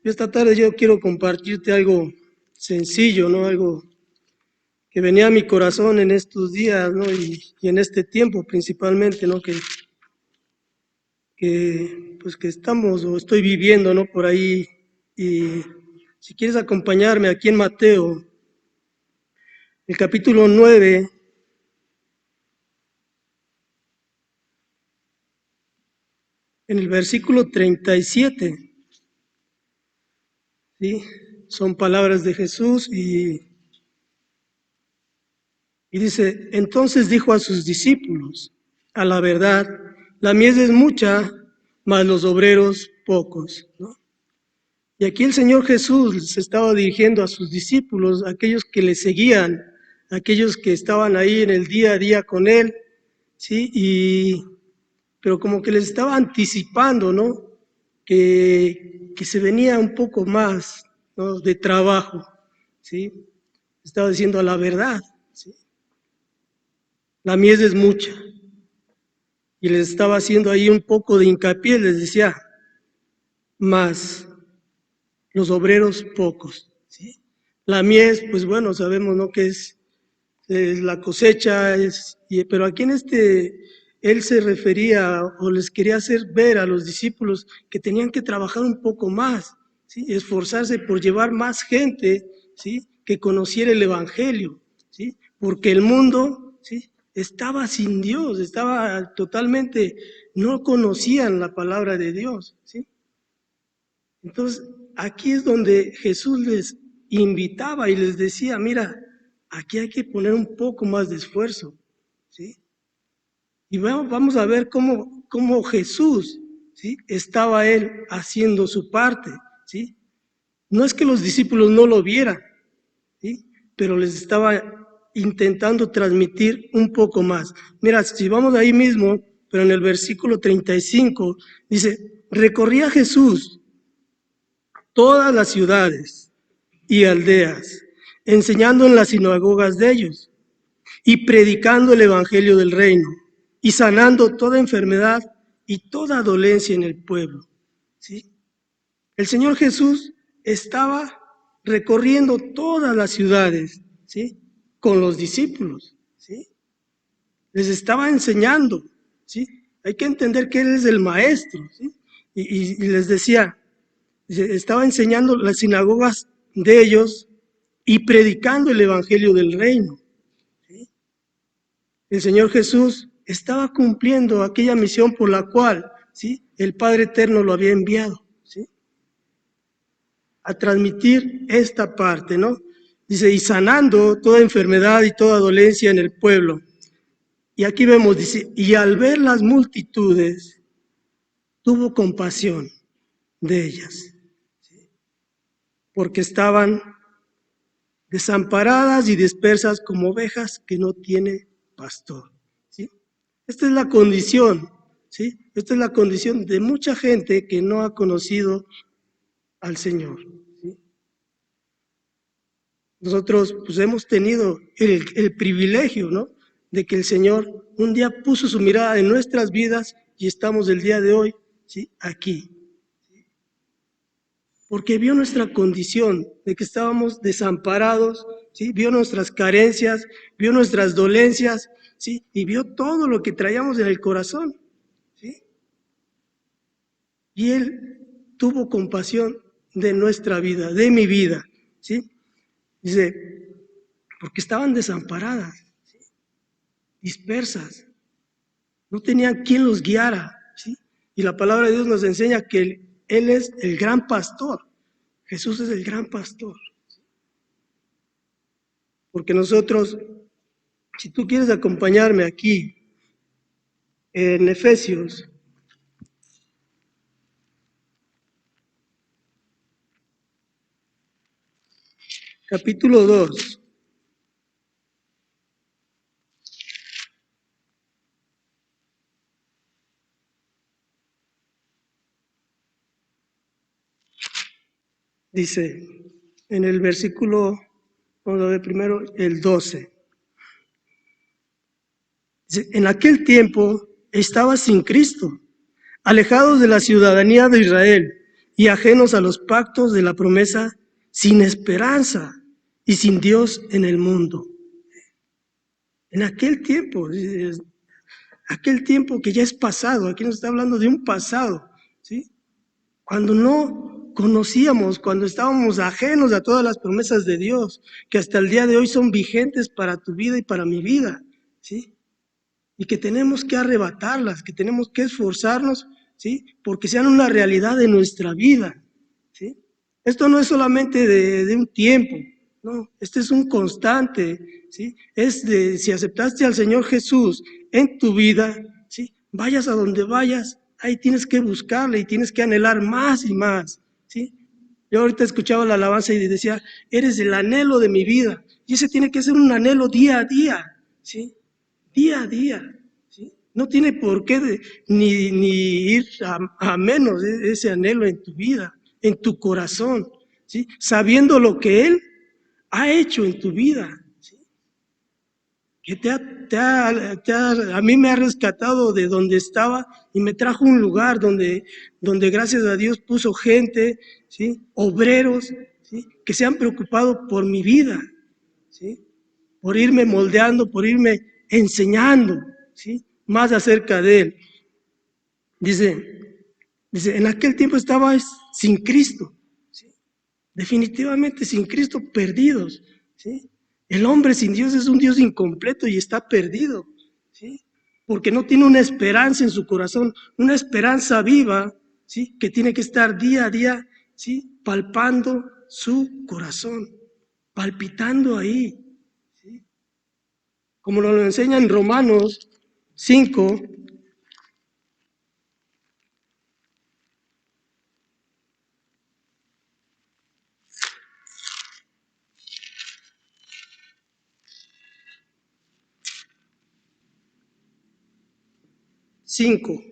Esta tarde yo quiero compartirte algo sencillo, ¿no? Algo que venía a mi corazón en estos días, ¿no? Y en este tiempo principalmente, ¿no? Pues que estamos o estoy viviendo, ¿no? Por ahí. Y si quieres acompañarme aquí en Mateo, el capítulo 9, en el versículo 37, ¿sí? Son palabras de Jesús y dice, entonces dijo a sus discípulos, a la verdad, la mies es mucha, mas los obreros pocos, ¿no? Y aquí el Señor Jesús se estaba dirigiendo a sus discípulos, a aquellos que le seguían, a aquellos que estaban ahí en el día a día con Él, ¿sí? Pero como que les estaba anticipando, ¿no? Que se venía un poco más, ¿no? De trabajo, ¿sí? Estaba diciendo a la verdad, ¿sí? La mies es mucha. Y les estaba haciendo ahí un poco de hincapié, les decía, más los obreros pocos, ¿sí? La mies, pues bueno, sabemos, ¿no? Que es la cosecha, pero aquí él se refería o les quería hacer ver a los discípulos que tenían que trabajar un poco más, ¿sí? Esforzarse por llevar más gente, ¿sí? Que conociera el Evangelio, ¿sí? Porque el mundo, ¿sí? Estaba sin Dios, estaba totalmente, no conocían la palabra de Dios, ¿sí? Entonces, aquí es donde Jesús les invitaba y les decía, mira, aquí hay que poner un poco más de esfuerzo, ¿sí? Y vamos a ver cómo Jesús, ¿sí? Estaba él haciendo su parte, ¿sí? No es que los discípulos no lo vieran, ¿sí? Pero les estaba intentando transmitir un poco más. Mira, si vamos ahí mismo, pero en el versículo 35, dice, recorría Jesús todas las ciudades y aldeas, enseñando en las sinagogas de ellos y predicando el evangelio del reino y sanando toda enfermedad y toda dolencia en el pueblo, ¿sí? El Señor Jesús estaba recorriendo todas las ciudades, ¿sí? Con los discípulos, ¿sí? Les estaba enseñando, ¿sí? Hay que entender que Él es el maestro, ¿sí? Y les decía, estaba enseñando las sinagogas de ellos y predicando el evangelio del reino, ¿sí? El Señor Jesús estaba cumpliendo aquella misión por la cual, ¿sí? El Padre Eterno lo había enviado, ¿sí? A transmitir esta parte, ¿no? Dice, y sanando toda enfermedad y toda dolencia en el pueblo. Y aquí vemos, dice, y al ver las multitudes, tuvo compasión de ellas, ¿sí? Porque estaban desamparadas y dispersas como ovejas que no tiene pastor, ¿sí? Esta es la condición, ¿sí? Esta es la condición de mucha gente que no ha conocido al Señor, ¿sí? Nosotros pues hemos tenido el privilegio, ¿no? De que el Señor un día puso su mirada en nuestras vidas y estamos el día de hoy, ¿sí? Aquí. Porque vio nuestra condición de que estábamos desamparados, ¿sí? Vio nuestras carencias, vio nuestras dolencias, ¿sí? Y vio todo lo que traíamos en el corazón, ¿sí? Y Él tuvo compasión de nuestra vida, de mi vida, ¿sí? Dice, porque estaban desamparadas, ¿sí? Dispersas, no tenían quien los guiara, ¿sí? Y la palabra de Dios nos enseña que Él es el gran pastor, Jesús es el gran pastor. Porque nosotros, si tú quieres acompañarme aquí en Efesios, capítulo 2, dice en el versículo, vamos a ver primero el 12, dice, en aquel tiempo estaba sin Cristo, alejados de la ciudadanía de Israel y ajenos a los pactos de la promesa, sin esperanza y sin Dios en el mundo. En aquel tiempo que ya es pasado, aquí nos está hablando de un pasado, ¿sí? Cuando no conocíamos, cuando estábamos ajenos a todas las promesas de Dios, que hasta el día de hoy son vigentes para tu vida y para mi vida, ¿sí? Y que tenemos que arrebatarlas, que tenemos que esforzarnos, ¿sí? Porque sean una realidad de nuestra vida, ¿sí? Esto no es solamente de un tiempo, no, este es un constante, ¿sí? Es de, si aceptaste al Señor Jesús en tu vida, ¿sí? Vayas a donde vayas, ahí tienes que buscarle y tienes que anhelar más y más, ¿sí? Yo ahorita escuchaba la alabanza y decía, eres el anhelo de mi vida, y ese tiene que ser un anhelo día a día, ¿sí? Día a día, ¿sí? No tiene por qué ni ir a menos ese anhelo en tu vida, en tu corazón, ¿sí? Sabiendo lo que Él ha hecho en tu vida, ¿sí? Que a mí me ha rescatado de donde estaba y me trajo a un lugar donde gracias a Dios puso gente, ¿sí? Obreros, ¿sí? Que se han preocupado por mi vida, ¿sí? Por irme moldeando, por irme enseñando, ¿sí? Más acerca de Él. Dice, en aquel tiempo estaba sin Cristo, ¿sí? Definitivamente sin Cristo, perdidos, ¿sí? El hombre sin Dios es un Dios incompleto y está perdido, ¿sí? Porque no tiene una esperanza en su corazón, una esperanza viva, ¿sí? Que tiene que estar día a día, ¿sí? Palpando su corazón, palpitando ahí, ¿sí? Como nos lo enseña en Romanos 5, 5.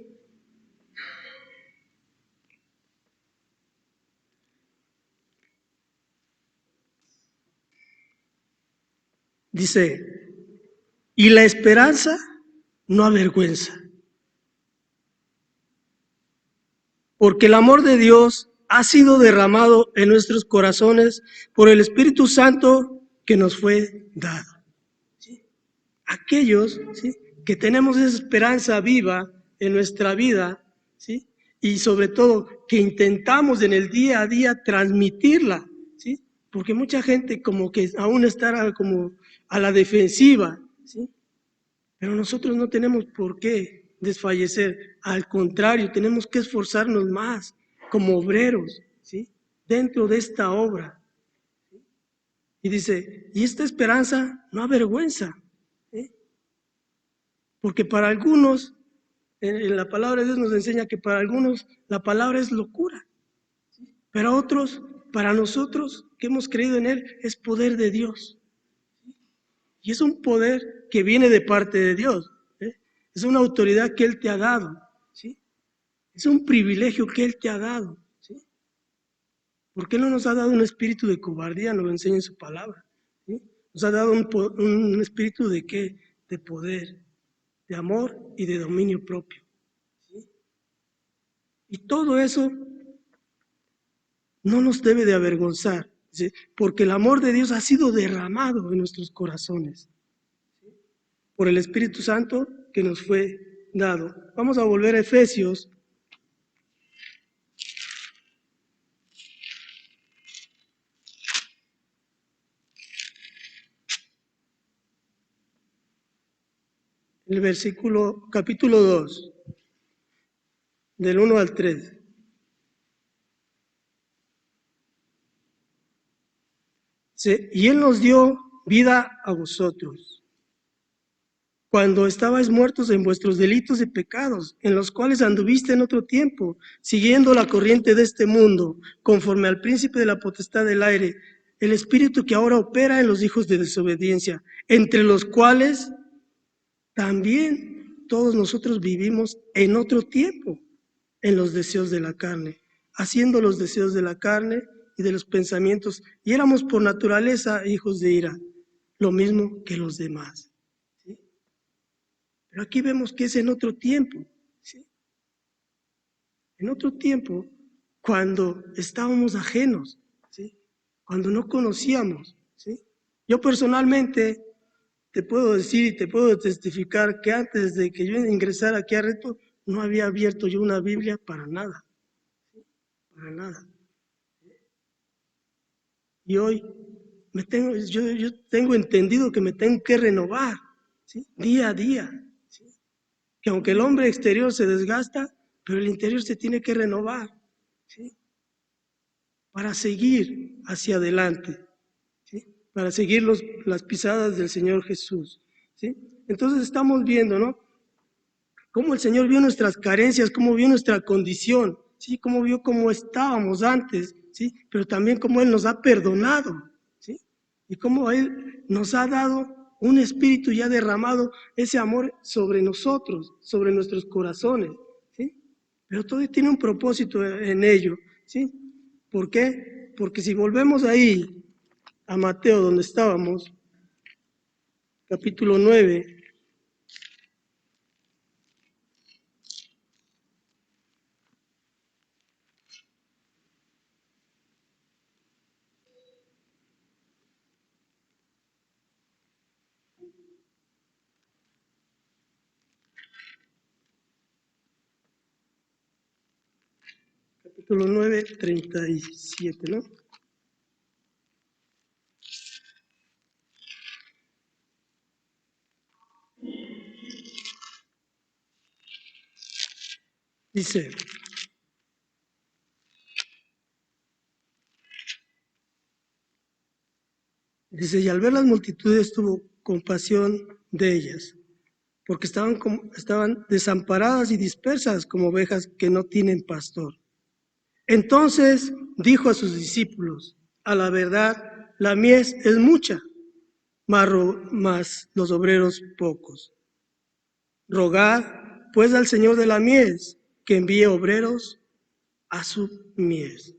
Dice, y la esperanza no avergüenza, porque el amor de Dios ha sido derramado en nuestros corazones por el Espíritu Santo que nos fue dado. ¿Sí? Aquellos, ¿sí?, que tenemos esa esperanza viva en nuestra vida, ¿sí?, y sobre todo que intentamos en el día a día transmitirla, ¿sí?, porque mucha gente como que aún está como a la defensiva, ¿sí?, pero nosotros no tenemos por qué desfallecer, al contrario, tenemos que esforzarnos más como obreros, ¿sí?, dentro de esta obra. Y dice, y esta esperanza no avergüenza, ¿sí?, porque para algunos, en la palabra de Dios nos enseña que para algunos la palabra es locura, pero a otros, para nosotros que hemos creído en Él, es poder de Dios. Y es un poder que viene de parte de Dios, ¿sí? Es una autoridad que Él te ha dado, ¿sí? Es un privilegio que Él te ha dado, ¿sí? Porque Él no nos ha dado un espíritu de cobardía, nos lo enseña en su palabra, ¿sí? Nos ha dado un espíritu de ¿qué? De poder, de amor y de dominio propio, ¿sí? Y todo eso no nos debe de avergonzar, ¿sí?, porque el amor de Dios ha sido derramado en nuestros corazones, ¿sí?, por el Espíritu Santo que nos fue dado. Vamos a volver a Efesios. El versículo, capítulo 2, del 1 al 3. Y Él nos dio vida a vosotros, cuando estabais muertos en vuestros delitos y pecados, en los cuales anduviste en otro tiempo, siguiendo la corriente de este mundo, conforme al príncipe de la potestad del aire, el espíritu que ahora opera en los hijos de desobediencia, entre los cuales también todos nosotros vivimos en otro tiempo, en los deseos de la carne, haciendo los deseos de la carne y de los pensamientos, y éramos por naturaleza hijos de ira, lo mismo que los demás. ¿Sí? Pero aquí vemos que es en otro tiempo, ¿sí? En otro tiempo, cuando estábamos ajenos, ¿sí? Cuando no conocíamos, ¿sí? Yo personalmente te puedo decir y te puedo testificar que antes de que yo ingresara aquí a Reto, no había abierto yo una Biblia para nada, para nada. Y hoy yo tengo entendido que me tengo que renovar, ¿sí? Día a día, ¿sí? Que aunque el hombre exterior se desgasta, pero el interior se tiene que renovar, ¿sí? Para seguir hacia adelante, ¿sí? Para seguir las pisadas del Señor Jesús, ¿sí? Entonces estamos viendo, ¿no? Cómo el Señor vio nuestras carencias, cómo vio nuestra condición, ¿sí? Cómo vio cómo estábamos antes, ¿sí? Pero también cómo Él nos ha perdonado, ¿sí? Y cómo Él nos ha dado un espíritu ya derramado, ese amor sobre nosotros, sobre nuestros corazones, ¿sí? Pero todo tiene un propósito en ello, ¿sí? ¿Por qué? Porque si volvemos ahí a Mateo, donde estábamos, capítulo 9, capítulo 9, 37, ¿no? Dice, y al ver las multitudes tuvo compasión de ellas, porque estaban desamparadas y dispersas como ovejas que no tienen pastor. Entonces dijo a sus discípulos, a la verdad, la mies es mucha, mas los obreros pocos. Rogad, pues, al Señor de la mies, que envíe obreros a su mies.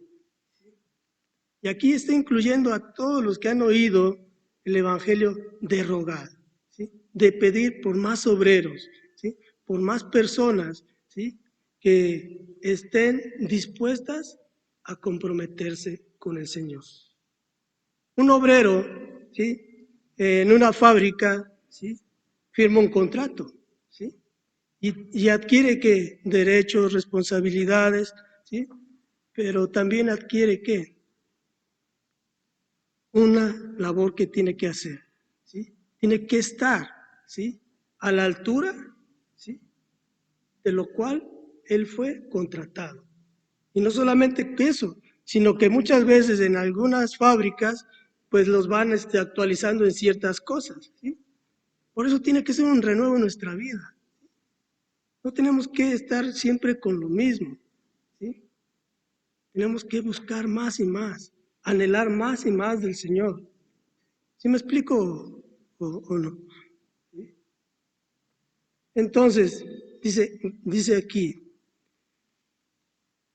Y aquí está incluyendo a todos los que han oído el Evangelio de rogar, ¿sí? De pedir por más obreros, ¿sí? Por más personas, ¿sí? Que estén dispuestas a comprometerse con el Señor. Un obrero, ¿sí? En una fábrica, ¿sí? Firma un contrato, ¿sí? Y adquiere ¿qué? Derechos, responsabilidades, ¿sí? Pero también adquiere ¿qué? Una labor que tiene que hacer, ¿sí? Tiene que estar, ¿sí? A la altura, ¿sí? De lo cual él fue contratado. Y no solamente eso, sino que muchas veces en algunas fábricas, pues los van actualizando en ciertas cosas, ¿sí? Por eso tiene que ser un renuevo en nuestra vida. No tenemos que estar siempre con lo mismo, ¿sí? Tenemos que buscar más y más, anhelar más y más del Señor. ¿Sí me explico o no? Entonces, dice aquí,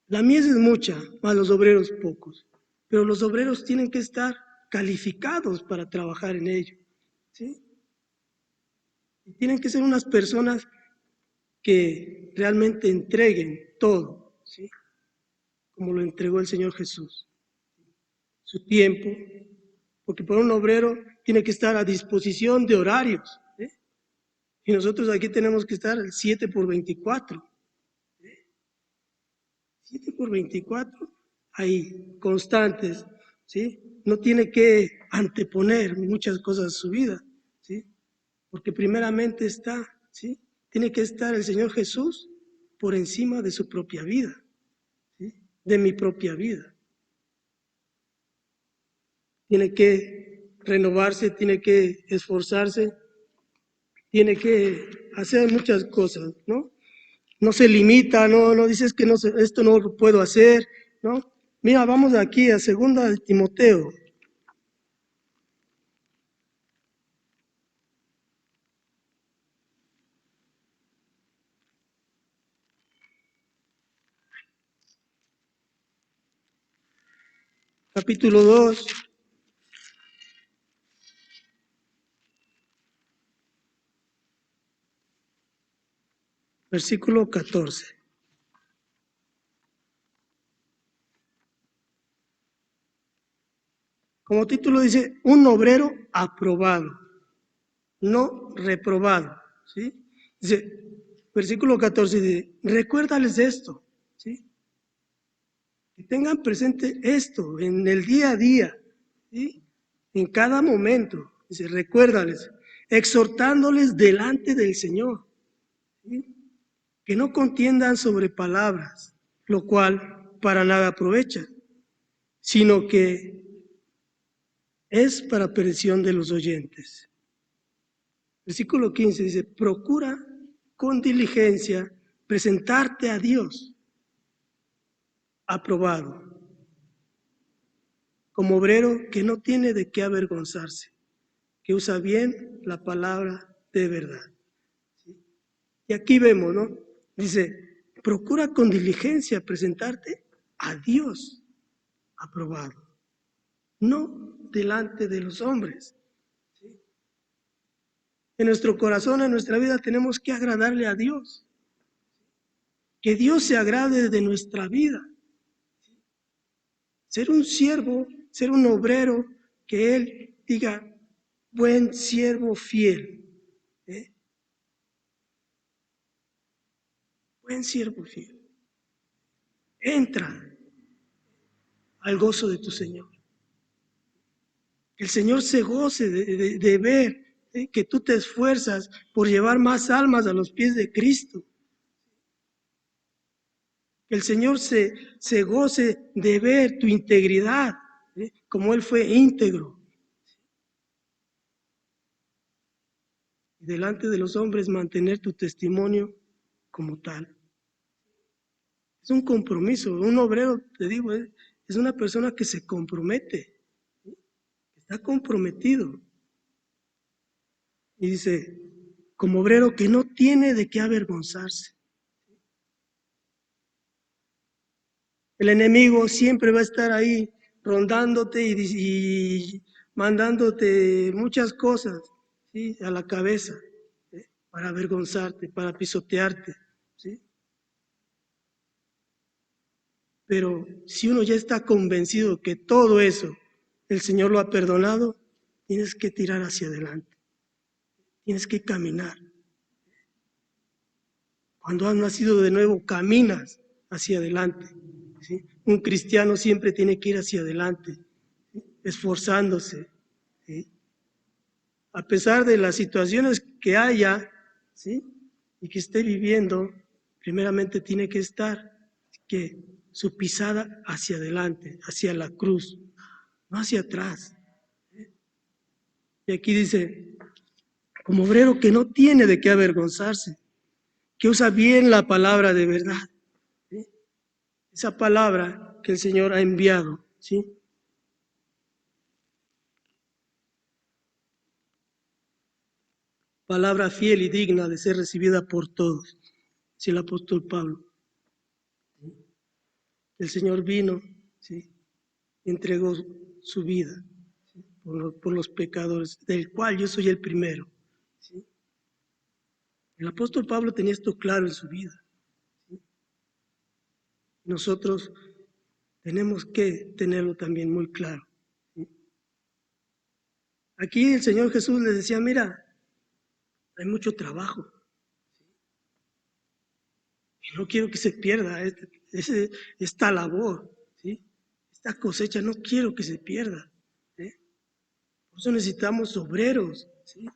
la mies es mucha, mas los obreros pocos, pero los obreros tienen que estar calificados para trabajar en ello, ¿sí? Y tienen que ser unas personas que realmente entreguen todo, ¿sí? Como lo entregó el Señor Jesús, su tiempo, porque por un obrero tiene que estar a disposición de horarios, ¿sí? Y nosotros aquí tenemos que estar el 7 por 24. 7 por 24, ahí, constantes, ¿sí? No tiene que anteponer muchas cosas a su vida, ¿sí? Porque primeramente está, ¿sí? Tiene que estar el Señor Jesús por encima de su propia vida, ¿sí? De mi propia vida. Tiene que renovarse, tiene que esforzarse, tiene que hacer muchas cosas, ¿no? No se limita, no dices que esto no lo puedo hacer, ¿no? Mira, vamos aquí a 2 de Timoteo, capítulo 2, versículo 14. Como título dice, un obrero aprobado, no reprobado, ¿sí? Dice, versículo 14, dice, recuérdales esto, ¿sí? Que tengan presente esto en el día a día, ¿sí? En cada momento, dice, recuérdales, exhortándoles delante del Señor, ¿sí? Que no contiendan sobre palabras, lo cual para nada aprovecha, sino que es para perdición de los oyentes. Versículo 15 dice, procura con diligencia presentarte a Dios aprobado, como obrero que no tiene de qué avergonzarse, que usa bien la palabra de verdad. Y aquí vemos, ¿no? Dice, procura con diligencia presentarte a Dios aprobado, no delante de los hombres. En nuestro corazón, en nuestra vida, tenemos que agradarle a Dios. Que Dios se agrade de nuestra vida. Ser un siervo, ser un obrero, que Él diga, buen siervo fiel. ¿Eh? Buen siervo fiel. Entra al gozo de tu Señor. Que el Señor se goce de ver que tú te esfuerzas por llevar más almas a los pies de Cristo. Que el Señor se goce de ver tu integridad, como Él fue íntegro. Y delante de los hombres mantener tu testimonio como tal. Es un compromiso. Un obrero, te digo, es una persona que se compromete, está comprometido. Y dice, como obrero que no tiene de qué avergonzarse. El enemigo siempre va a estar ahí rondándote y mandándote muchas cosas, ¿sí? A la cabeza, ¿sí? Para avergonzarte, para pisotearte, ¿sí? Pero si uno ya está convencido que todo eso el Señor lo ha perdonado, tienes que tirar hacia adelante, tienes que caminar. Cuando has nacido de nuevo, caminas hacia adelante, ¿sí? Un cristiano siempre tiene que ir hacia adelante, ¿sí? Esforzándose, ¿sí? A pesar de las situaciones que haya, ¿sí? Y que esté viviendo, primeramente tiene que estar que su pisada hacia adelante, hacia la cruz, no hacia atrás. Y aquí dice, como obrero que no tiene de qué avergonzarse, que usa bien la palabra de verdad, ¿sí? Esa palabra que el Señor ha enviado, ¿sí? Palabra fiel y digna de ser recibida por todos, dice el apóstol Pablo. El Señor vino, ¿sí? Entregó su vida, ¿sí? por los pecadores, del cual yo soy el primero, ¿sí? El apóstol Pablo tenía esto claro en su vida, ¿sí? Nosotros tenemos que tenerlo también muy claro, ¿sí? Aquí el Señor Jesús les decía, mira, hay mucho trabajo, y no quiero que se pierda esta labor, ¿sí? Esta cosecha, no quiero que se pierda, ¿sí? Por eso necesitamos obreros, ¿sí?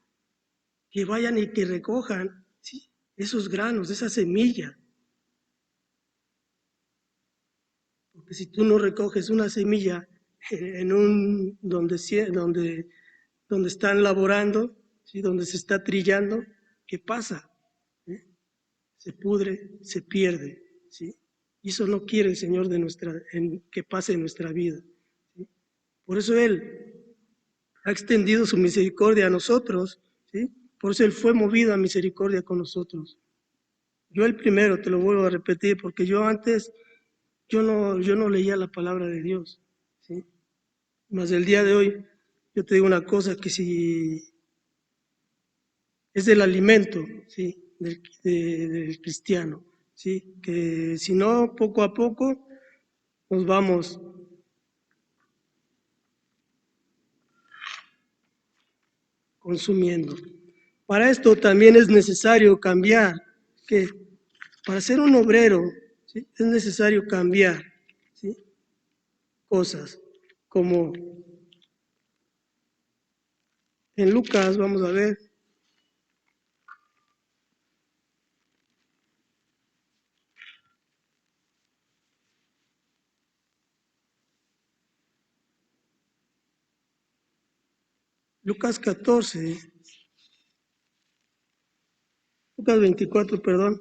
Que vayan y que recojan, ¿sí? Esos granos, esa semilla. Porque si tú no recoges una semilla en un donde están laborando, ¿sí? Donde se está trillando, ¿qué pasa? ¿Eh? Se pudre, se pierde, ¿sí? Y eso no quiere el Señor que pase en nuestra vida, ¿sí? Por eso Él ha extendido su misericordia a nosotros, ¿sí? Por eso Él fue movido a misericordia con nosotros. Yo el primero, te lo vuelvo a repetir, porque yo antes, yo no leía la palabra de Dios, ¿sí? Mas el día de hoy, yo te digo una cosa, que si es del alimento, ¿sí? Del cristiano, ¿sí? Que si no, poco a poco nos vamos consumiendo. Para esto también es necesario cambiar, que para ser un obrero, ¿sí?, es necesario cambiar, ¿sí?, cosas, como en Lucas, vamos a ver, Lucas 14, Lucas 24, perdón.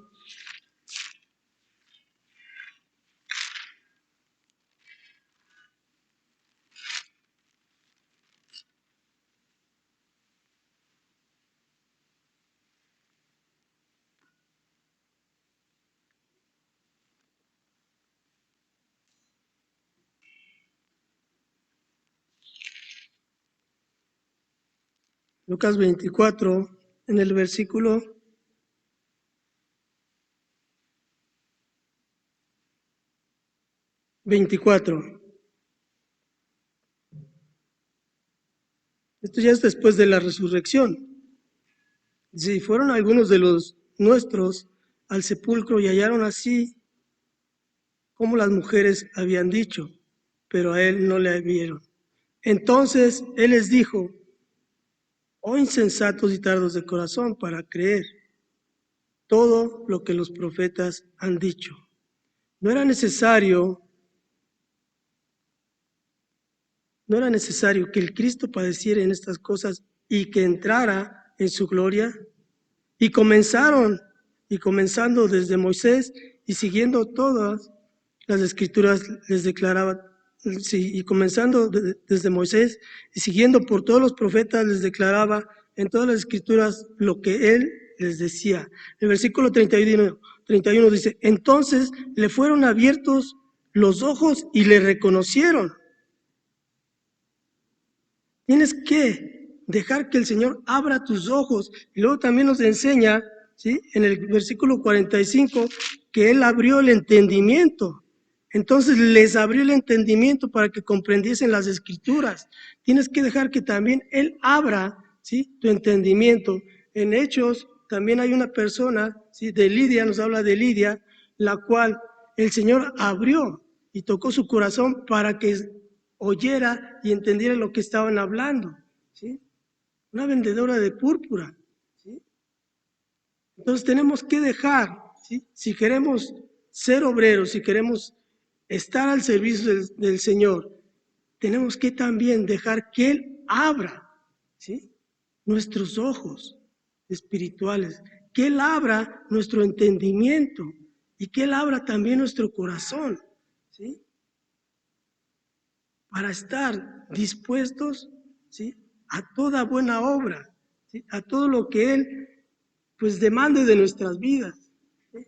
Lucas 24, en el versículo 24. Esto ya es después de la resurrección. Si fueron algunos de los nuestros al sepulcro y hallaron así como las mujeres habían dicho, pero a él no le vieron. Entonces él les dijo: oh insensatos y tardos de corazón para creer todo lo que los profetas han dicho. No era necesario que el Cristo padeciera en estas cosas y que entrara en su gloria. Y comenzando desde Moisés y siguiendo todas las escrituras les declaraba, sí, y comenzando desde Moisés y siguiendo por todos los profetas les declaraba en todas las escrituras lo que él les decía. El versículo 31 dice: entonces le fueron abiertos los ojos y le reconocieron. Tienes que dejar que el Señor abra tus ojos. Y luego también nos enseña, ¿sí?, en el versículo 45, que Él abrió el entendimiento. Entonces les abrió el entendimiento para que comprendiesen las Escrituras. Tienes que dejar que también Él abra, ¿sí?, tu entendimiento. En Hechos también hay una persona, ¿sí?, de Lidia, nos habla de Lidia, la cual el Señor abrió y tocó su corazón para que oyera y entendiera lo que estaban hablando, ¿sí? Una vendedora de púrpura, ¿sí? Entonces tenemos que dejar, ¿sí?, si queremos ser obreros, si queremos estar al servicio del Señor, tenemos que también dejar que Él abra, ¿sí?, nuestros ojos espirituales, que Él abra nuestro entendimiento y que Él abra también nuestro corazón, ¿sí?, para estar dispuestos, ¿sí?, a toda buena obra, ¿sí?, a todo lo que Él pues demande de nuestras vidas, ¿sí?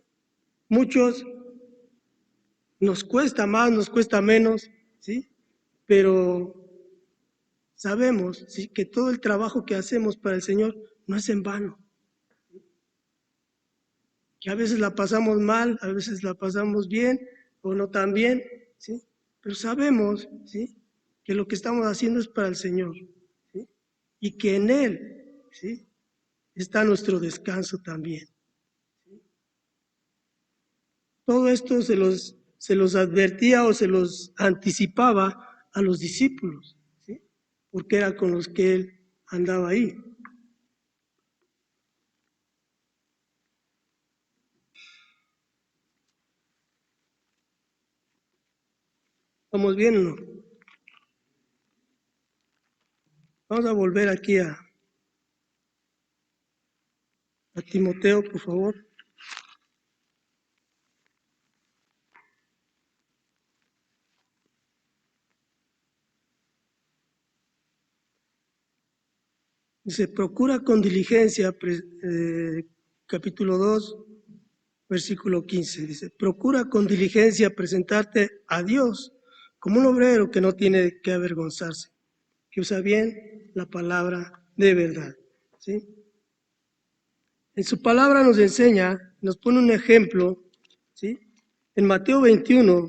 Muchos nos cuesta más, nos cuesta menos, ¿sí?, pero sabemos, ¿sí?, que todo el trabajo que hacemos para el Señor no es en vano, que a veces la pasamos mal, a veces la pasamos bien o no tan bien, ¿sí?, pero sabemos, ¿sí?, que lo que estamos haciendo es para el Señor, ¿sí?, y que en Él, ¿sí?, está nuestro descanso también. Todo esto se los advertía o se los anticipaba a los discípulos, ¿sí?, porque era con los que Él andaba ahí. ¿Estamos bien o no? Vamos a volver aquí a Timoteo, por favor. Dice: procura con diligencia, capítulo 2, versículo 15. Dice: procura con diligencia presentarte a Dios como un obrero que no tiene que avergonzarse, que usa bien la palabra de verdad, ¿sí? En su palabra nos enseña, nos pone un ejemplo, ¿sí? En Mateo 21,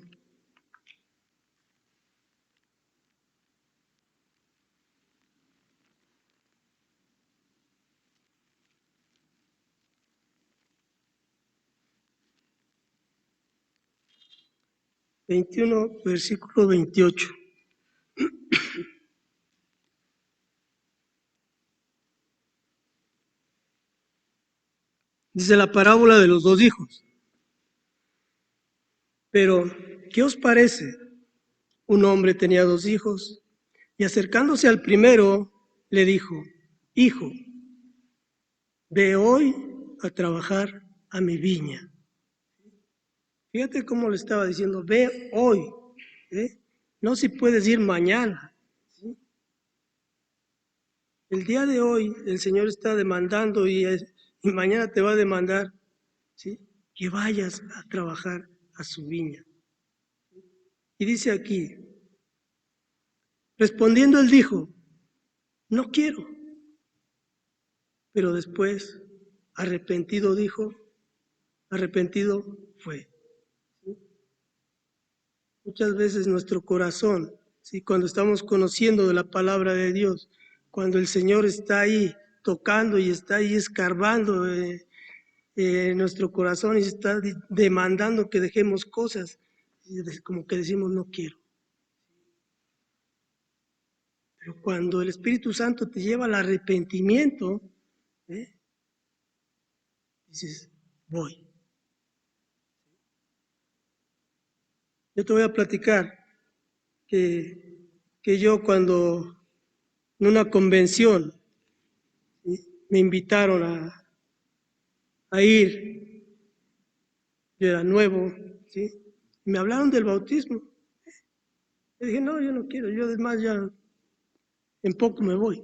21, versículo 28. Dice la parábola de los dos hijos. Pero, ¿qué os parece? Un hombre tenía dos hijos, y acercándose al primero, le dijo: Hijo, ve hoy a trabajar a mi viña. Fíjate cómo le estaba diciendo: ve hoy, ¿eh? No si puedes ir mañana. ¿Sí? El día de hoy el Señor está demandando y mañana te va a demandar, ¿sí?, que vayas a trabajar a su viña. Y dice aquí, respondiendo él dijo: no quiero. Pero después, arrepentido dijo, arrepentido fue. Muchas veces nuestro corazón, ¿sí?, cuando estamos conociendo de la palabra de Dios, cuando el Señor está ahí tocando y está ahí escarbando nuestro corazón y está demandando que dejemos cosas, como que decimos: no quiero. Pero cuando el Espíritu Santo te lleva al arrepentimiento, ¿eh?, dices: voy. Yo te voy a platicar que yo cuando en una convención, ¿sí?, me invitaron a ir, yo era nuevo, ¿sí?, y me hablaron del bautismo. Yo dije: no, yo no quiero, yo además ya en poco me voy.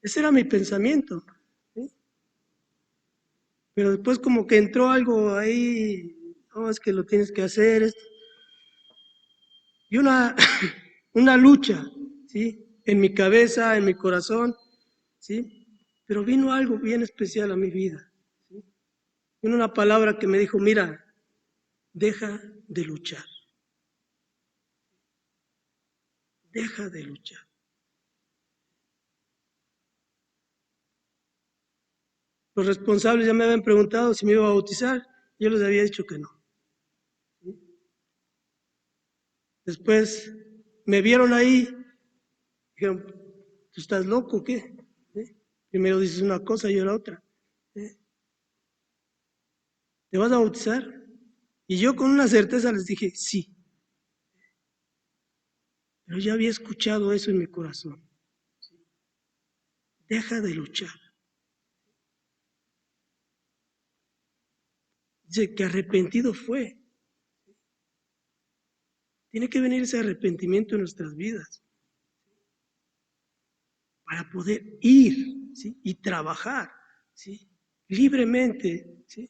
Ese era mi pensamiento, ¿sí? Pero después como que entró algo ahí: no, es que lo tienes que hacer. Y una lucha, ¿sí?, en mi cabeza, en mi corazón, ¿sí? Pero vino algo bien especial a mi vida, ¿sí? Vino una palabra que me dijo: mira, deja de luchar, deja de luchar. Los responsables ya me habían preguntado si me iba a bautizar, yo les había dicho que no. ¿Sí? Después me vieron ahí, dijeron: ¿tú estás loco o qué? ¿Sí? Primero dices una cosa y ahora otra. ¿Sí? ¿Te vas a bautizar? Y yo con una certeza les dije: sí. Pero ya había escuchado eso en mi corazón. Deja de luchar. Dice que arrepentido fue. Tiene que venir ese arrepentimiento en nuestras vidas para poder ir, ¿sí?, y trabajar, ¿sí?, libremente, ¿sí?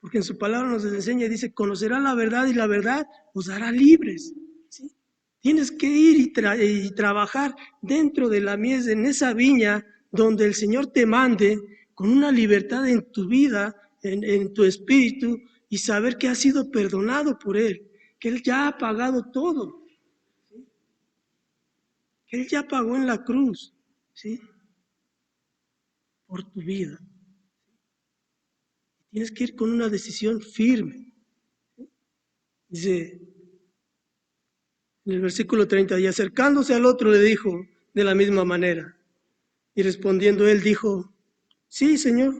Porque en su palabra nos enseña y dice: conocerán la verdad y la verdad os hará libres, ¿sí? Tienes que ir y trabajar dentro de la mies, en esa viña donde el Señor te mande, con una libertad en tu vida, en tu espíritu, y saber que has sido perdonado por Él, que Él ya ha pagado todo, ¿sí?, que Él ya pagó en la cruz, ¿sí?, por tu vida. Tienes que ir con una decisión firme. Dice en el versículo 30, y acercándose al otro le dijo de la misma manera. Y respondiendo él dijo: sí, Señor,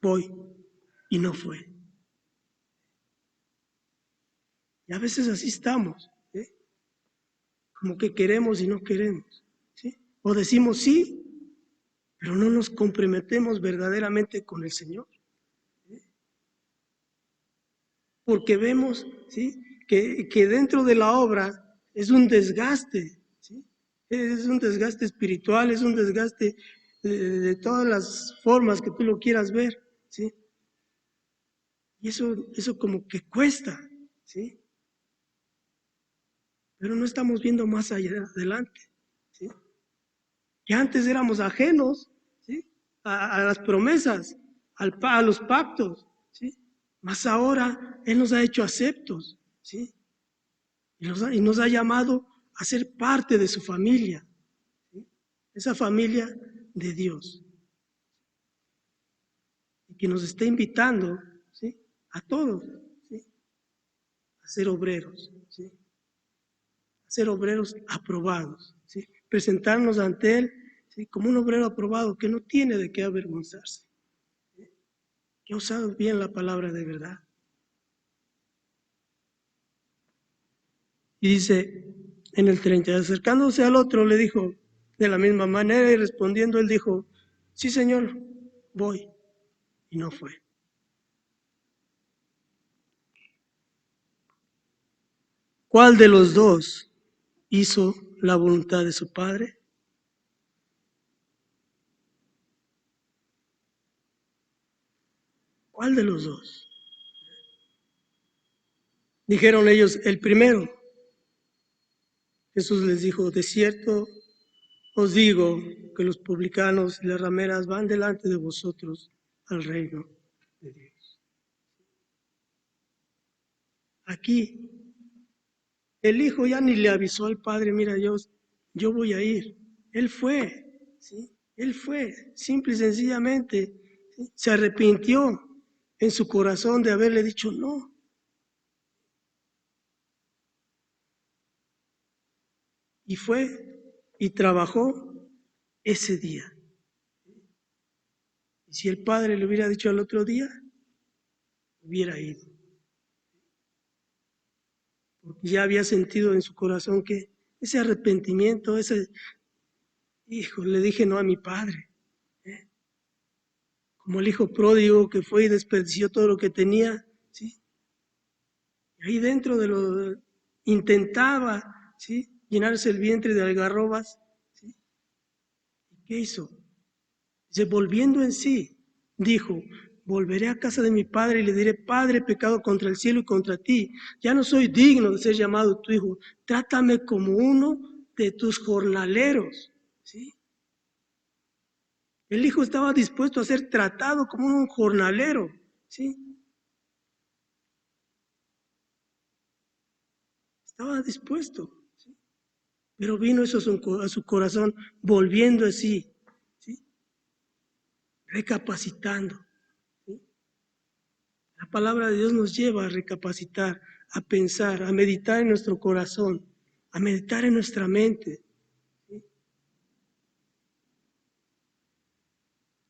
voy. Y no fue. Y a veces así estamos, ¿eh?, como que queremos y no queremos, ¿sí? O decimos sí, pero no nos comprometemos verdaderamente con el Señor. Porque vemos, ¿sí?, que dentro de la obra es un desgaste, ¿sí?, es un desgaste espiritual, es un desgaste de todas las formas que tú lo quieras ver, ¿sí? Y eso como que cuesta, ¿sí? Pero no estamos viendo más allá adelante, ¿sí? Que antes éramos ajenos, ¿sí?, a las promesas, a los pactos, ¿sí? Mas ahora Él nos ha hecho aceptos, ¿sí? Y nos ha llamado a ser parte de su familia, ¿sí?, esa familia de Dios. Y que nos está invitando, ¿sí?, a todos, ¿sí?, a ser obreros, ¿sí? A ser obreros aprobados, ¿sí? Presentarnos ante Él, ¿sí? Como un obrero aprobado que no tiene de qué avergonzarse, que ha usado bien la palabra de verdad. Y dice en el 30, acercándose al otro le dijo de la misma manera y respondiendo él dijo, sí Señor, voy. Y no fue. ¿Cuál de los dos hizo la voluntad de su padre? ¿Cuál de los dos? Dijeron ellos, el primero. Jesús les dijo, de cierto os digo que los publicanos y las rameras van delante de vosotros al reino de Dios. Aquí el hijo ya ni le avisó al padre, mira, yo voy a ir. Él fue, ¿sí? Él fue, simple y sencillamente, ¿sí? Se arrepintió en su corazón de haberle dicho no. Y fue y trabajó ese día. Y si el padre le hubiera dicho al otro día, hubiera ido. Porque ya había sentido en su corazón que ese arrepentimiento, ese, hijo, le dije no a mi padre. ¿Eh? Como el hijo pródigo que fue y desperdició todo lo que tenía, ¿sí? Y ahí dentro de lo intentaba, ¿sí? Llenarse el vientre de algarrobas, ¿sí? ¿Y qué hizo? Dice, volviendo en sí, dijo, volveré a casa de mi padre y le diré, Padre, he pecado contra el cielo y contra ti, ya no soy digno de ser llamado tu hijo, trátame como uno de tus jornaleros, ¿sí? El hijo estaba dispuesto a ser tratado como un jornalero, ¿sí? Estaba dispuesto, ¿sí? Pero vino eso a su corazón, volviendo así, ¿sí? Recapacitando, ¿sí? La palabra de Dios nos lleva a recapacitar, a pensar, a meditar en nuestro corazón, a meditar en nuestra mente, ¿sí?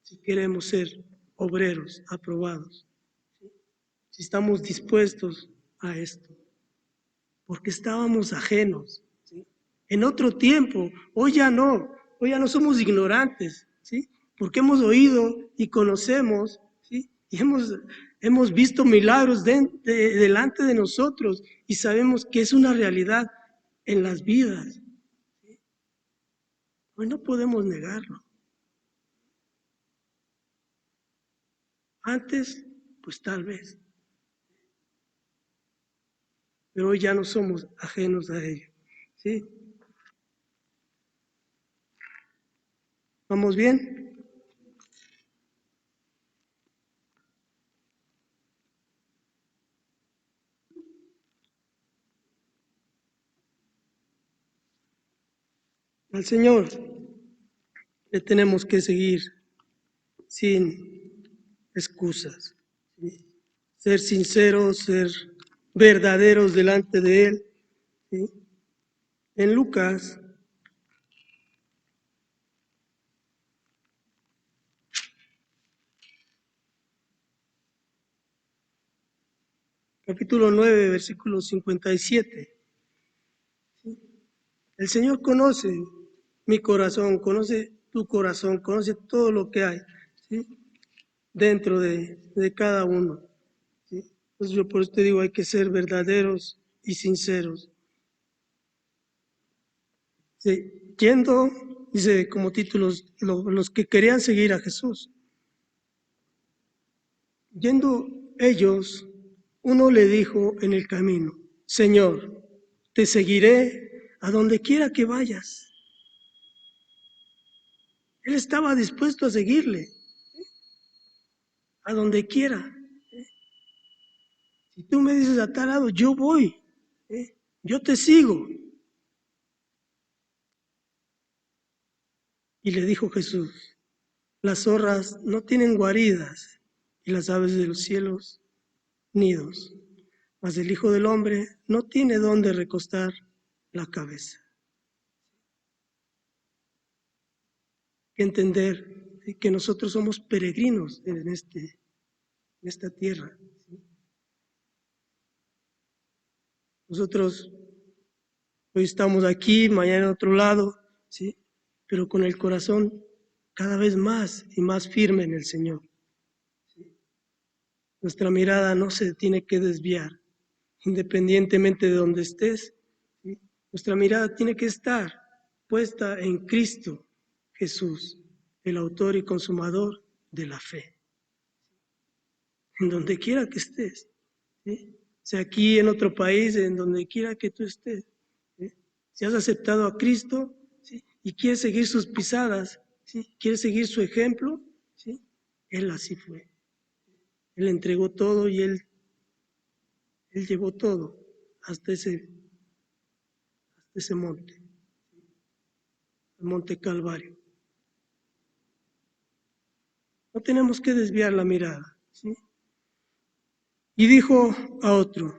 Si queremos ser obreros aprobados, ¿sí? Si estamos dispuestos a esto, porque estábamos ajenos, ¿sí? En otro tiempo, hoy ya no somos ignorantes, ¿sí? Porque hemos oído y conocemos, ¿sí? Y hemos visto milagros delante de nosotros y sabemos que es una realidad en las vidas. ¿Sí? Hoy no podemos negarlo. Antes, pues tal vez, pero hoy ya no somos ajenos a ello, ¿sí? ¿Vamos bien? Al Señor le tenemos que seguir sin excusas, ¿sí? Ser sinceros, ser verdaderos delante de Él, ¿sí? En Lucas, capítulo 9, versículo 57, ¿sí? El Señor conoce mi corazón, conoce tu corazón, conoce todo lo que hay, ¿sí? Dentro de cada uno, ¿sí? Entonces yo por eso te digo, hay que ser verdaderos y sinceros. ¿Sí? Yendo, dice como títulos, los que querían seguir a Jesús. Yendo ellos, uno le dijo en el camino, Señor, te seguiré a donde quiera que vayas. Él estaba dispuesto a seguirle, a donde quiera. Si tú me dices a tal lado, yo voy, yo te sigo. Y le dijo Jesús, las zorras no tienen guaridas y las aves de los cielos nidos, mas el Hijo del Hombre no tiene dónde recostar la cabeza. Hay que entender que nosotros somos peregrinos en esta tierra. Nosotros hoy estamos aquí, mañana en otro lado, ¿sí? Pero con el corazón cada vez más y más firme en el Señor. Nuestra mirada no se tiene que desviar, independientemente de donde estés. ¿Sí? Nuestra mirada tiene que estar puesta en Cristo Jesús, el autor y consumador de la fe. En donde quiera que estés, ¿sí? Sea aquí, en otro país, en donde quiera que tú estés. ¿Sí? Si has aceptado a Cristo, ¿sí? Y quieres seguir sus pisadas, ¿sí? Quieres seguir su ejemplo, ¿sí? Él así fue. Él entregó todo y Él llevó todo hasta ese monte, el monte Calvario. No tenemos que desviar la mirada, ¿sí? Y dijo a otro,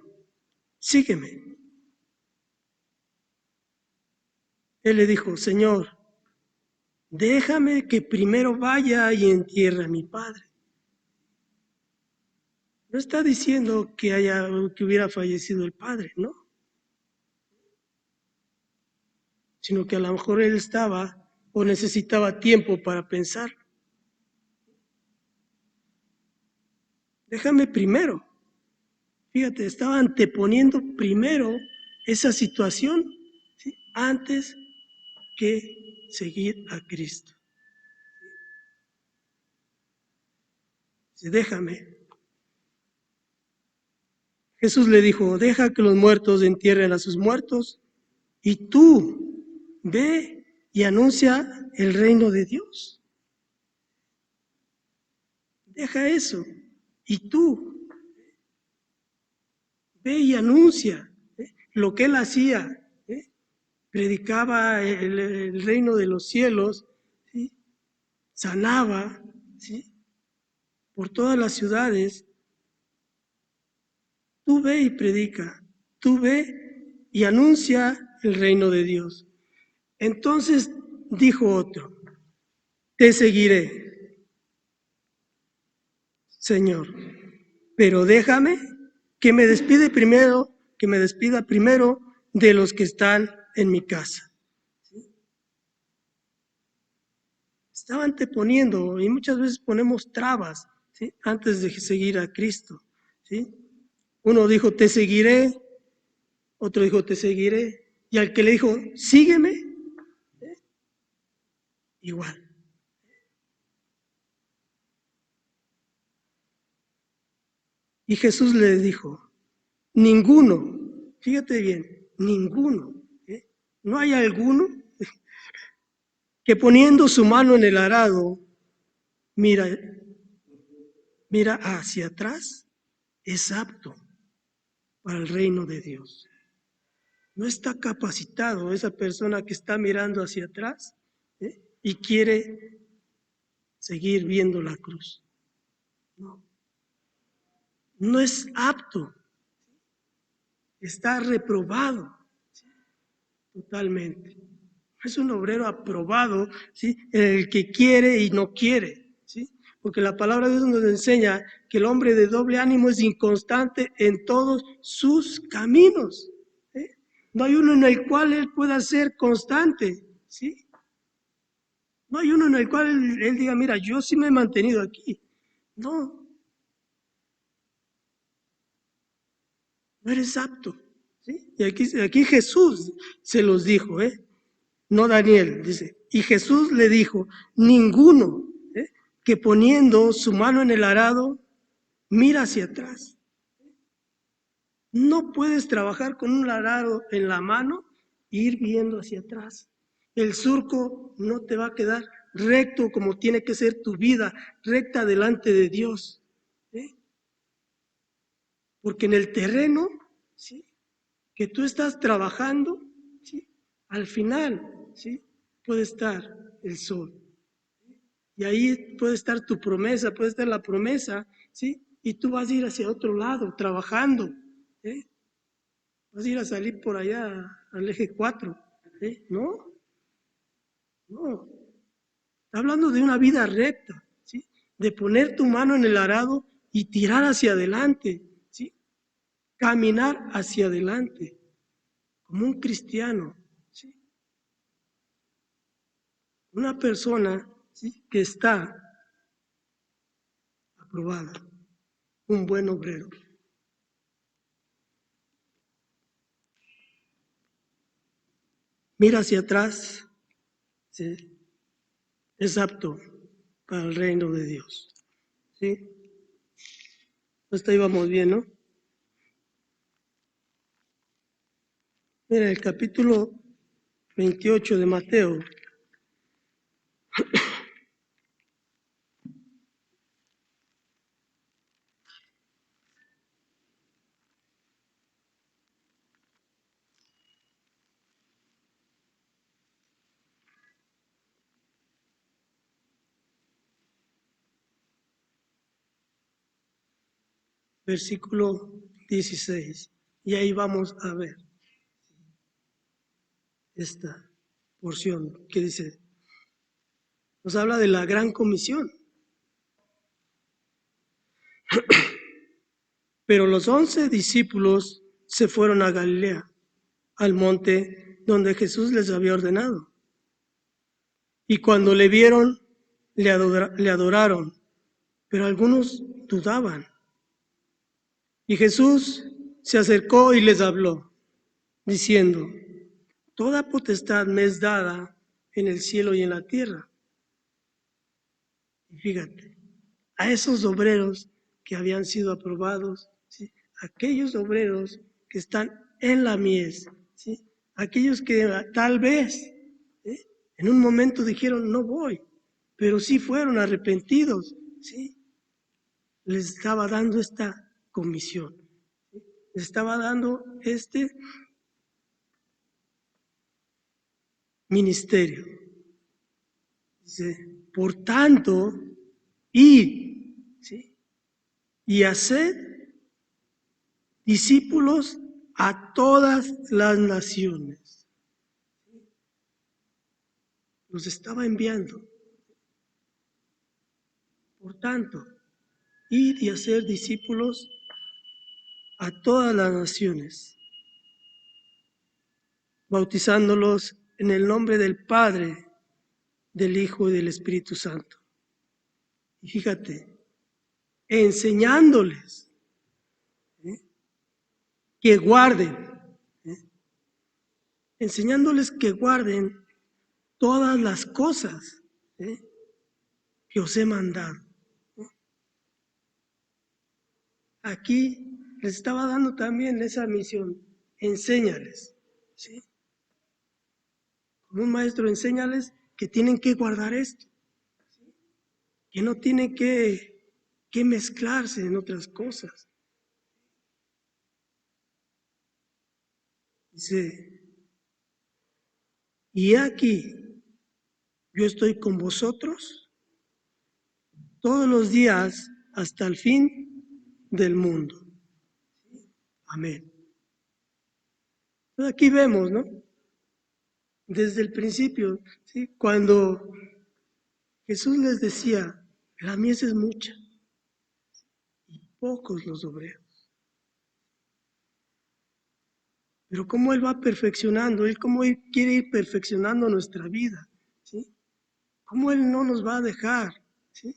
sígueme. Él le dijo, Señor, déjame que primero vaya y entierre a mi padre. No está diciendo que hubiera fallecido el padre, ¿no? Sino que a lo mejor él estaba o necesitaba tiempo para pensar. Déjame primero. Fíjate, estaba anteponiendo primero esa situación, ¿sí? Antes que seguir a Cristo. Dice, déjame. Jesús le dijo, deja que los muertos entierren a sus muertos y tú ve y anuncia el reino de Dios. Deja eso y tú ve y anuncia lo que él hacía. Predicaba el reino de los cielos, ¿sí? Sanaba, ¿sí? Por todas las ciudades. Tú ve y predica, tú ve y anuncia el reino de Dios. Entonces dijo otro, te seguiré, Señor, pero déjame que me despida primero de los que están en mi casa. Estaba anteponiendo y muchas veces ponemos trabas, ¿sí? Antes de seguir a Cristo, ¿sí? Uno dijo, te seguiré, otro dijo, te seguiré, y al que le dijo, sígueme, igual. Y Jesús le dijo, ninguno, fíjate bien, ninguno, no hay alguno que poniendo su mano en el arado, mira hacia atrás, es apto para el reino de Dios. No está capacitado esa persona que está mirando hacia atrás y quiere seguir viendo la cruz. No es apto, está reprobado totalmente. Es un obrero aprobado, ¿sí? El que quiere y no quiere, ¿sí? Porque la palabra de Dios nos enseña que el hombre de doble ánimo es inconstante en todos sus caminos. ¿Sí? No hay uno en el cual él pueda ser constante, ¿sí? No hay uno en el cual él diga, mira, yo sí me he mantenido aquí. No, no eres apto, ¿sí? Y aquí Jesús se los dijo, no Daniel, dice, y Jesús le dijo, ninguno que poniendo su mano en el arado, mira hacia atrás. No puedes trabajar con un arado en la mano e ir viendo hacia atrás. El surco no te va a quedar recto como tiene que ser tu vida, recta delante de Dios. Porque en el terreno, ¿sí? Que tú estás trabajando, ¿sí? Al final, ¿sí? Puede estar el sol. Y ahí puede estar tu promesa, puede estar la promesa, ¿sí? Y tú vas a ir hacia otro lado, trabajando, ¿eh? Vas a ir a salir por allá al eje 4, ¿eh? No, no. Está hablando de una vida recta, ¿sí? De poner tu mano en el arado y tirar hacia adelante, ¿sí? Caminar hacia adelante, como un cristiano, ¿sí? Una persona, ¿sí?, que está aprobada, un buen obrero. Mira hacia atrás, ¿sí? Es apto para el reino de Dios, ¿sí? Hasta ahí vamos bien, ¿no? Mira, el capítulo 28 de Mateo, versículo 16, y ahí vamos a ver esta porción que dice, nos habla de la gran comisión. Pero los 11 discípulos se fueron a Galilea, al monte donde Jesús les había ordenado. Y cuando le vieron, le adoraron, pero algunos dudaban. Y Jesús se acercó y les habló, diciendo, toda potestad me es dada en el cielo y en la tierra. Y fíjate, a esos obreros que habían sido aprobados, ¿sí?, aquellos obreros que están en la mies, ¿sí?, aquellos que tal vez, ¿sí?, en un momento dijeron no voy, pero sí fueron arrepentidos, ¿sí?, les estaba dando esta comisión, ¿sí?, les estaba dando este ministerio. Dice, por tanto, id, ¿sí?, y haced discípulos a todas las naciones. Los estaba enviando. Por tanto, id y hacer discípulos a todas las naciones, bautizándolos en el nombre del Padre, del Hijo y del Espíritu Santo. Y fíjate, enseñándoles, ¿eh?, que guarden, ¿eh?, enseñándoles que guarden todas las cosas, ¿eh?, que os he mandado. Aquí les estaba dando también esa misión, enséñales, ¿sí? Como un maestro, enséñales que tienen que guardar esto, ¿sí?, que no tienen que mezclarse en otras cosas. Dice, y aquí yo estoy con vosotros todos los días hasta el fin del mundo. Amén. Entonces aquí vemos, ¿no? Desde el principio, ¿sí?, cuando Jesús les decía, la mies es mucha y pocos los obreros. Pero cómo Él va perfeccionando, Él cómo Él quiere ir perfeccionando nuestra vida, ¿sí? Cómo Él no nos va a dejar, ¿sí?,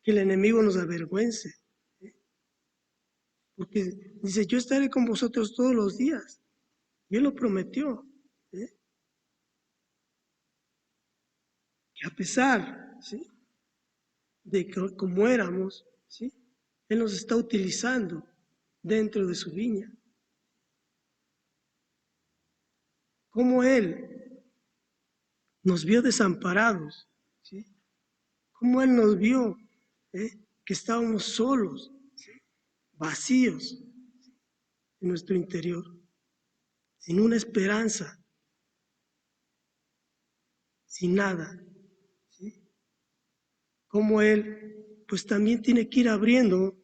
que el enemigo nos avergüence, ¿sí? Porque dice, yo estaré con vosotros todos los días. Y Él lo prometió, ¿sí?, que a pesar, ¿sí?, de que como éramos, ¿sí?, Él nos está utilizando dentro de su viña. Como Él nos vio desamparados, ¿sí?, como Él nos vio, que estábamos solos, ¿sí?, vacíos en nuestro interior, sin una esperanza, sin nada, ¿sí?, como Él pues también tiene que ir abriendo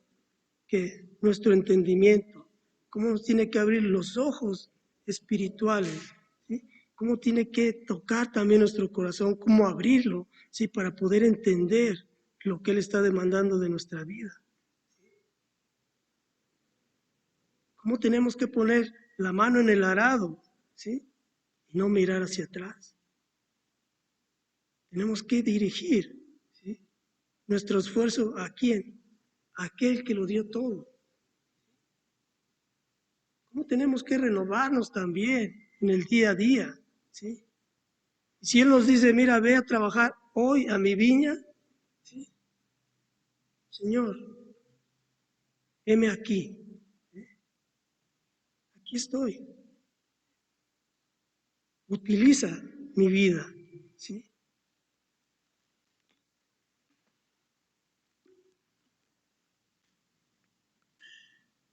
que nuestro entendimiento, cómo nos tiene que abrir los ojos espirituales, ¿sí? Cómo tiene que tocar también nuestro corazón, cómo abrirlo, ¿sí? Para poder entender lo que Él está demandando de nuestra vida. Cómo tenemos que poner la mano en el arado, ¿sí? Y no mirar hacia atrás. Tenemos que dirigir, ¿sí? Nuestro esfuerzo ¿a quién? A aquel que lo dio todo. ¿Cómo tenemos que renovarnos también en el día a día? ¿Sí? Y si Él nos dice, mira, ve a trabajar hoy a mi viña, ¿sí? Señor, heme aquí, aquí estoy. Utiliza mi vida, ¿sí?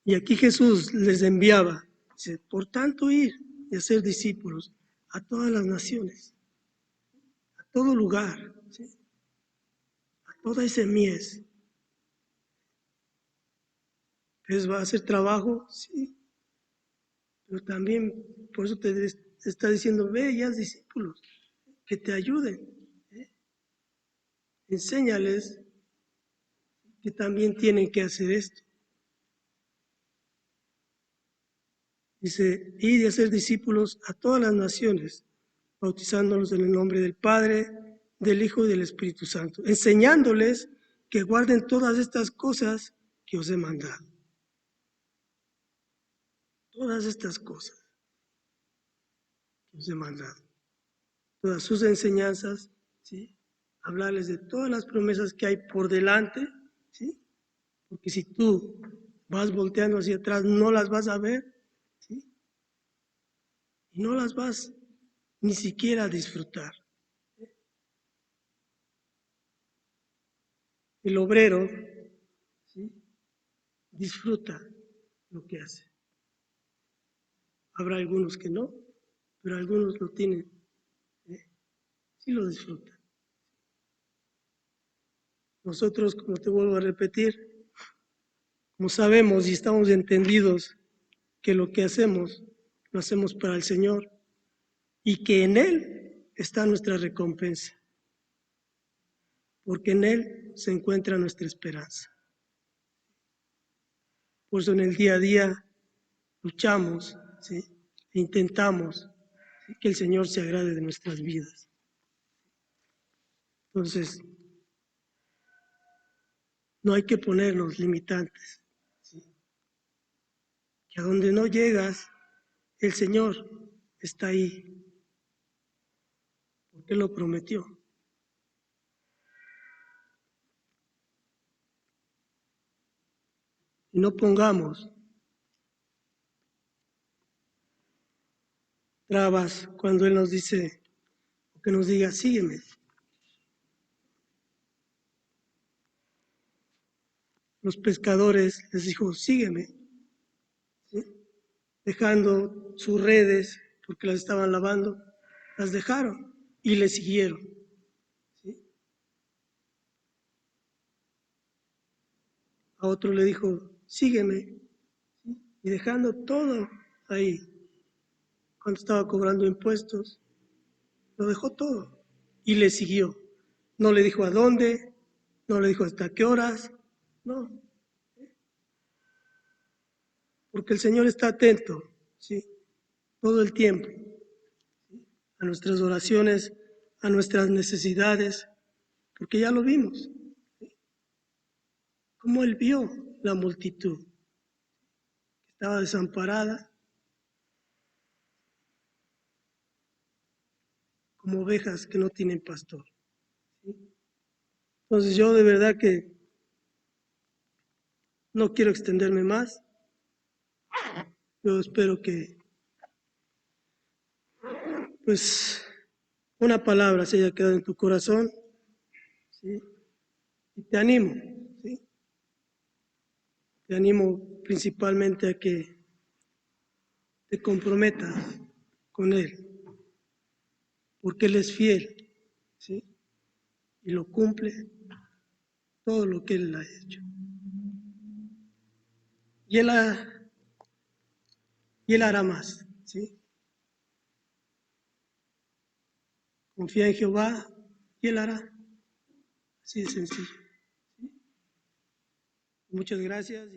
Y aquí Jesús les enviaba, dice, por tanto ir y hacer discípulos a todas las naciones, a todo lugar, ¿sí? A toda esa mies. ¿Es va a hacer trabajo? Sí, pero también por eso te está diciendo, ve y haz discípulos, que te ayuden, ¿eh? Enséñales que también tienen que hacer esto. Dice, ir y hacer discípulos a todas las naciones, bautizándolos en el nombre del Padre, del Hijo y del Espíritu Santo, enseñándoles que guarden todas estas cosas que os he mandado. Todas estas cosas que os he mandado. Todas sus enseñanzas, ¿sí? Hablarles de todas las promesas que hay por delante, ¿sí? Porque si tú vas volteando hacia atrás, no las vas a ver, ¿sí? Y no las vas ni siquiera a disfrutar. El obrero, ¿sí? Disfruta lo que hace. Habrá algunos que no, pero algunos lo tienen, ¿eh? Sí lo disfrutan. Nosotros, como te vuelvo a repetir, como sabemos y estamos entendidos que lo que hacemos, lo hacemos para el Señor y que en Él está nuestra recompensa, porque en Él se encuentra nuestra esperanza. Por eso en el día a día luchamos, ¿sí? E intentamos, ¿sí? Que el Señor se agrade de nuestras vidas. Entonces, no hay que ponernos limitantes, ¿sí? Que a donde no llegas, el Señor está ahí, porque lo prometió. Y no pongamos trabas cuando Él nos dice, o que nos diga, sígueme. Los pescadores les dijo, sígueme, ¿sí? Dejando sus redes, porque las estaban lavando, las dejaron y le siguieron, ¿sí? A otro le dijo, sígueme, ¿sí? Y dejando todo ahí, cuando estaba cobrando impuestos, lo dejó todo y le siguió. No le dijo a dónde, no le dijo hasta qué horas, no, porque el Señor está atento, ¿sí? Todo el tiempo, a nuestras oraciones, a nuestras necesidades, porque ya lo vimos, como Él vio la multitud que estaba desamparada, como ovejas que no tienen pastor, ¿sí? Entonces yo de verdad que no quiero extenderme más, yo espero que pues una palabra se haya quedado en tu corazón, ¿sí? Y te animo, ¿sí? Te animo principalmente a que te comprometas con Él, porque Él es fiel, ¿sí? Y lo cumple todo lo que Él ha hecho. Y Él ha y Él hará más, ¿sí? Confía en Jehová y Él hará. Así de sencillo. ¿Sí? Muchas gracias.